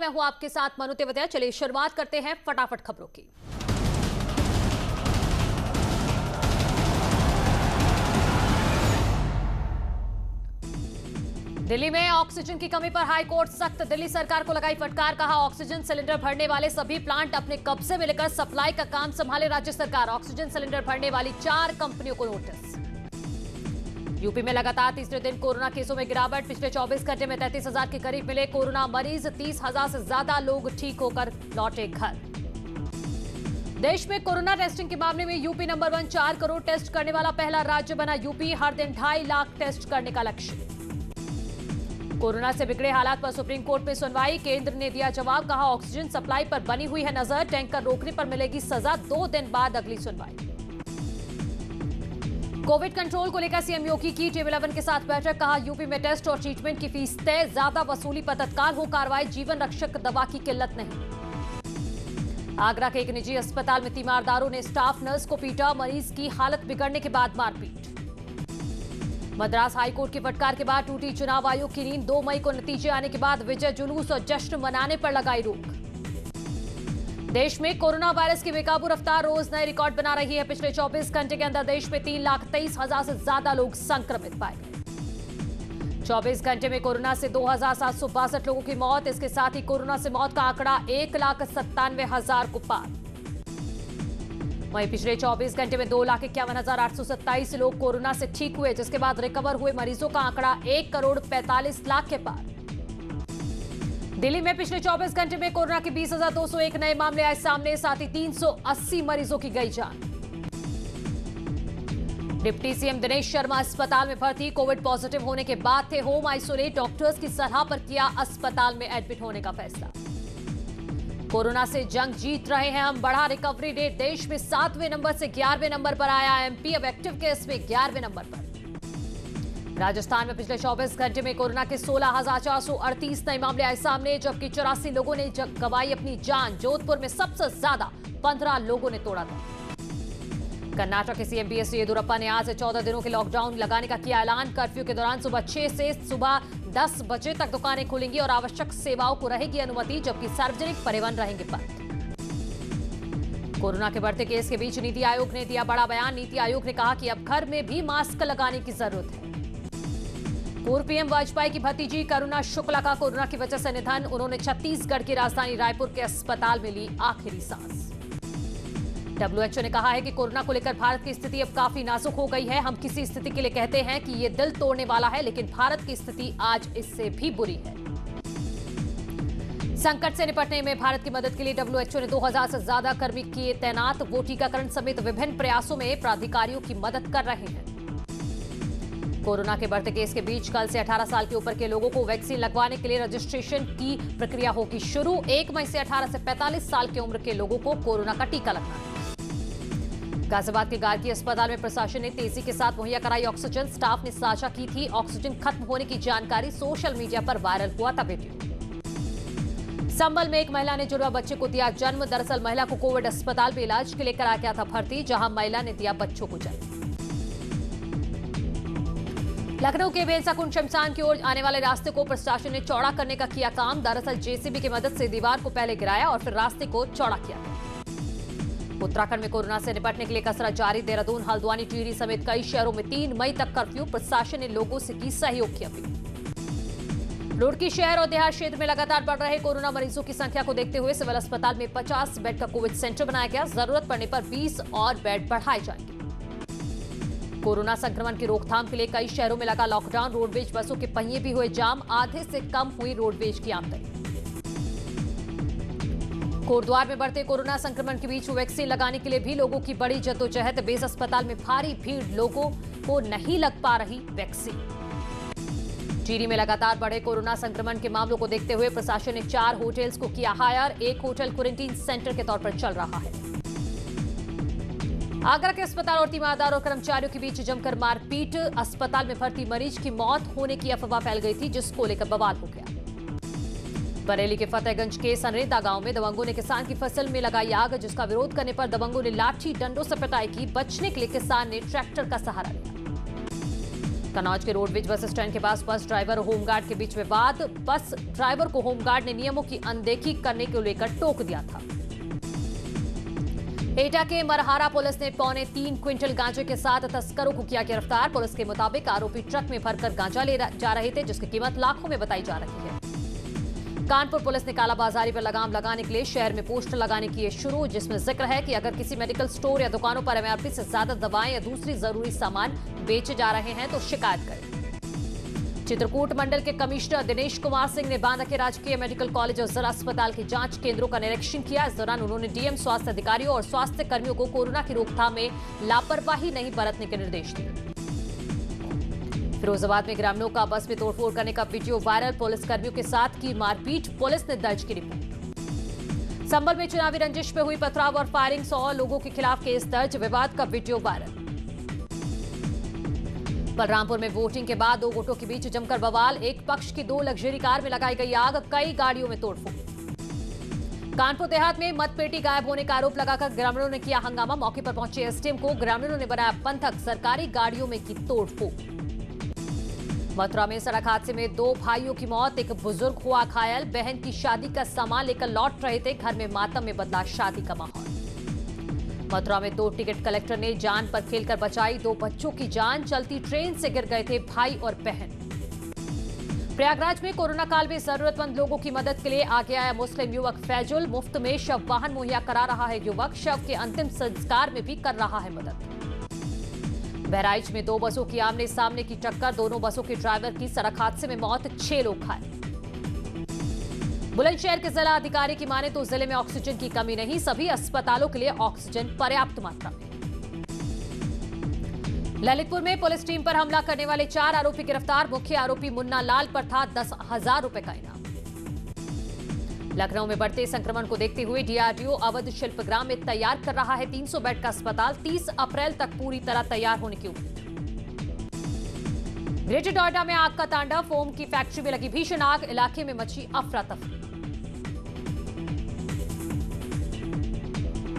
मैं हूं आपके साथ मनु तेवतिया। चलिए शुरुआत करते हैं फटाफट खबरों की। दिल्ली में ऑक्सीजन की कमी पर हाई कोर्ट सख्त। दिल्ली सरकार को लगाई फटकार, कहा ऑक्सीजन सिलेंडर भरने वाले सभी प्लांट अपने कब्जे में लेकर सप्लाई का काम संभाले राज्य सरकार। ऑक्सीजन सिलेंडर भरने वाली 4 कंपनियों को नोटिस। यूपी में लगातार तीसरे दिन कोरोना केसों में गिरावट। पिछले 24 घंटे में 33,000 के करीब मिले कोरोना मरीज। 30,000 से ज्यादा लोग ठीक होकर लौटे घर। देश में कोरोना टेस्टिंग के मामले में यूपी नंबर 1। 4 करोड़ टेस्ट करने वाला पहला राज्य बना यूपी। हर दिन 2.5 लाख टेस्ट करने का लक्ष्य। कोरोना से बिगड़े हालात पर सुप्रीम कोर्ट में सुनवाई। केंद्र ने दिया जवाब, कहा ऑक्सीजन सप्लाई पर बनी हुई है नजर। टैंकर रोकने पर मिलेगी सजा। 2 दिन बाद अगली सुनवाई। कोविड कंट्रोल को लेकर सीएम योगी की टीम 11 के साथ बैठक, कहा यूपी में टेस्ट और ट्रीटमेंट की फीस तय। ज्यादा वसूली पर तत्काल हो कार्रवाई। जीवन रक्षक दवा की किल्लत नहीं। आगरा के एक निजी अस्पताल में तीमारदारों ने स्टाफ नर्स को पीटा। मरीज की हालत बिगड़ने के बाद मारपीट। मद्रास हाईकोर्ट की फटकार के बाद टूटी चुनाव आयोग की नींद। 2 मई को नतीजे आने के बाद विजय जुलूस और जश्न मनाने पर लगाई रोक। देश में कोरोना वायरस की बेकाबू रफ्तार रोज नए रिकॉर्ड बना रही है। पिछले 24 घंटे के अंदर देश में 3,23,000 से ज्यादा लोग संक्रमित पाए गए। 24 घंटे में कोरोना से 2,762 लोगों की मौत। इसके साथ ही कोरोना से मौत का आंकड़ा 1,97,000 को पार। वहीं पिछले 24 घंटे में 2,51,827 लोग कोरोना से ठीक हुए, जिसके बाद रिकवर हुए मरीजों का आंकड़ा 1,45,00,000 के पार। दिल्ली में पिछले 24 घंटे में कोरोना के 20,201 नए मामले आए सामने। साथ ही 380 मरीजों की गई जान। डिप्टी सीएम दिनेश शर्मा अस्पताल में भर्ती। कोविड पॉजिटिव होने के बाद थे होम आइसोलेट। डॉक्टर्स की सलाह पर किया अस्पताल में एडमिट होने का फैसला। कोरोना से जंग जीत रहे हैं हम, बढ़ा रिकवरी रेट। देश में 7वें नंबर से 11वें नंबर पर आया एमपी। अब एक्टिव केस में 11वें नंबर पर। राजस्थान में पिछले 24 घंटे में कोरोना के 16,438 नए मामले आए सामने, जबकि 84 लोगों ने गंवाई अपनी जान। जोधपुर में सबसे ज्यादा 15 लोगों ने तोड़ा था। कर्नाटक के सीएम बीएस येदियुरप्पा ने आज से 14 दिनों के लॉकडाउन लगाने का किया ऐलान। कर्फ्यू के दौरान सुबह 6 से सुबह 10 बजे तक दुकानें खुलेंगी और आवश्यक सेवाओं को रहेगी अनुमति, जबकि सार्वजनिक परिवहन रहेंगे बंद। कोरोना के बढ़ते केस के बीच नीति आयोग ने दिया बड़ा बयान। नीति आयोग ने कहा कि अब घर में भी मास्क लगाने की जरूरत है। पूर्व पीएम वाजपेयी की भतीजी करुणा शुक्ला का कोरोना की वजह से निधन। उन्होंने छत्तीसगढ़ की राजधानी रायपुर के अस्पताल में ली आखिरी सांस। डब्ल्यूएचओ ने कहा है कि कोरोना को लेकर भारत की स्थिति अब काफी नाजुक हो गई है। हम किसी स्थिति के लिए कहते हैं कि ये दिल तोड़ने वाला है, लेकिन भारत की स्थिति आज इससे भी बुरी है। संकट से निपटने में भारत की मदद के लिए डब्ल्यूएचओ ने 2,000 से ज्यादा कर्मी किए तैनात। वो टीकाकरण समेत विभिन्न प्रयासों में प्राधिकारियों की मदद कर रहे हैं। कोरोना के बढ़ते केस के बीच कल से 18 साल के ऊपर के लोगों को वैक्सीन लगवाने के लिए रजिस्ट्रेशन की प्रक्रिया होगी शुरू। 1 मई से 18 से 45 साल की उम्र के लोगों को कोरोना का टीका लगना है। गाजियाबाद के गार्गी अस्पताल में प्रशासन ने तेजी के साथ मुहैया कराई ऑक्सीजन। स्टाफ ने साझा की थी ऑक्सीजन खत्म होने की जानकारी। सोशल मीडिया पर वायरल हुआ था वीडियो। संभल में एक महिला ने जुड़वा बच्चे को दिया जन्म। दरअसल महिला को कोविड अस्पताल में इलाज के लिए कराया गया था भर्ती, जहां महिला ने दिया बच्चों को जन्म। लखनऊ के बेलसाकुंड शमशान की ओर आने वाले रास्ते को प्रशासन ने चौड़ा करने का किया काम। दरअसल जेसीबी की मदद से दीवार को पहले गिराया और फिर रास्ते को चौड़ा किया गया। उत्तराखंड में कोरोना से निपटने के लिए कसरत जारी। देहरादून, हल्द्वानी, टिहरी समेत कई शहरों में 3 मई तक कर्फ्यू। प्रशासन ने लोगों से की सहयोग की अपील। रुड़की शहर और देहात क्षेत्र में लगातार बढ़ रहे कोरोना मरीजों की संख्या को देखते हुए सिविल अस्पताल में 50 बेड का कोविड सेंटर बनाया गया। जरूरत पड़ने पर 20 और बेड बढ़ाए जाएंगे। कोरोना संक्रमण की रोकथाम के लिए कई शहरों में लगा लॉकडाउन। रोडवेज बसों के पहिए भी हुए जाम। आधे से कम हुई रोडवेज की आमदनी। कोटद्वार में बढ़ते कोरोना संक्रमण के बीच वैक्सीन लगाने के लिए भी लोगों की बड़ी जद्दोजहद। बेस अस्पताल में भारी भीड़, लोगों को नहीं लग पा रही वैक्सीन। टिहरी में लगातार बढ़े कोरोना संक्रमण के मामलों को देखते हुए प्रशासन ने 4 होटल्स को किया हायर। एक होटल क्वारंटीन सेंटर के तौर पर चल रहा है। आगरा के अस्पताल और तीमारदार और कर्मचारियों के बीच जमकर मारपीट। अस्पताल में भर्ती मरीज की मौत होने की अफवाह फैल गई थी, जिसको लेकर बवाल हो गया। बरेली के फतेहगंज के सनरेदा गांव में दबंगों ने किसान की फसल में लगाई आग, जिसका विरोध करने पर दबंगों ने लाठी डंडों से पिटाई की। बचने के लिए किसान ने ट्रैक्टर का सहारा लिया। कोटद्वार में बढ़ते कोरोना संक्रमण के बीच वैक्सीन लगाने के लिए भी लोगों की बड़ी जद्दोजहद। बेस अस्पताल में 50 बेड का कोविड सेंटर बनाया गया। जरूरत पड़ने पर 20 और बेड बढ़ाए जाएंगे। कोरोना कन्नौज के रोडवेज बस स्टैंड के पास बस ड्राइवर और होमगार्ड के बीच विवाद। बस ड्राइवर को होमगार्ड ने नियमों की अनदेखी करने को लेकर टोक दिया था। एटा के मरहारा पुलिस ने 3.25 क्विंटल गांजे के साथ तस्करों को किया गिरफ्तार। पुलिस के मुताबिक आरोपी ट्रक में भरकर गांजा ले जा रहे थे, जिसकी कीमत लाखों में बताई जा रही है। कानपुर पुलिस ने कालाबाजारी पर लगाम लगाने के लिए शहर में पोस्टर लगाने किए शुरू, जिसमें जिक्र है कि अगर किसी मेडिकल स्टोर या दुकानों पर एमआरपी से ज्यादा दवाएं या दूसरी जरूरी सामान बेचे जा रहे हैं तो शिकायत करें। चित्रकूट मंडल के कमिश्नर दिनेश कुमार सिंह ने बांदा के राजकीय मेडिकल कॉलेज और जिला अस्पताल के जांच केंद्रों का निरीक्षण किया। इस दौरान उन्होंने डीएम, स्वास्थ्य अधिकारियों और स्वास्थ्य कर्मियों को कोरोना की रोकथाम में लापरवाही नहीं बरतने के निर्देश दिए। फिरोजाबाद में ग्रामीणों का बस में तोड़फोड़ करने का वीडियो वायरल। पुलिस कर्मियों के साथ की मारपीट, पुलिस ने दर्ज की रिपोर्ट। संभल में चुनावी रंजिश में हुई पथराव और फायरिंग, 100 लोगों के खिलाफ केस दर्ज, विवाद का वीडियो वायरल। बलरामपुर में वोटिंग के बाद 2 गुटों के बीच जमकर बवाल। एक पक्ष की 2 लग्जरी कार में लगाई गई आग, कई गाड़ियों में तोड़फोड़। कानपुर देहात में मतपेटी गायब होने का आरोप लगाकर ग्रामीणों ने किया हंगामा। मौके पर पहुंचे एसडीएम को ग्रामीणों ने बनाया बंधक, सरकारी गाड़ियों में की तोड़फोड़। मथुरा में सड़क हादसे में 2 भाइयों की मौत, एक बुजुर्ग हुआ घायल। बहन की शादी का सामान लेकर लौट रहे थे, घर में मातम में बदला शादी का माहौल। मथुरा में 2 टिकट कलेक्टर ने जान पर खेलकर बचाई 2 बच्चों की जान। चलती ट्रेन से गिर गए थे भाई और बहन। प्रयागराज में कोरोना काल में जरूरतमंद लोगों की मदद के लिए आगे आया मुस्लिम युवक फैजुल। मुफ्त में शव वाहन मुहैया करा रहा है युवक, शव के अंतिम संस्कार में भी कर रहा है मदद। बहराइच में 2 बसों की आमने सामने की टक्कर, दोनों बसों के ड्राइवर की सड़क हादसे में मौत, 6 लोग घायल। बुलंदशहर के जिला अधिकारी की माने तो जिले में ऑक्सीजन की कमी नहीं, सभी अस्पतालों के लिए ऑक्सीजन पर्याप्त मात्रा में। ललितपुर में पुलिस टीम पर हमला करने वाले 4 आरोपी गिरफ्तार। मुख्य आरोपी मुन्ना लाल पर था 10,000 रुपए का इनाम। लखनऊ में बढ़ते संक्रमण को देखते हुए डीआरडीओ अवध शिल्पग्राम में तैयार कर रहा है 300 बेड का अस्पताल। 30 अप्रैल तक पूरी तरह तैयार होने की उम्मीद। ग्रेटर नोएडा में आग का तांडव, फोम की फैक्ट्री में लगी भीषण आग, इलाके में मची अफरा तफरी।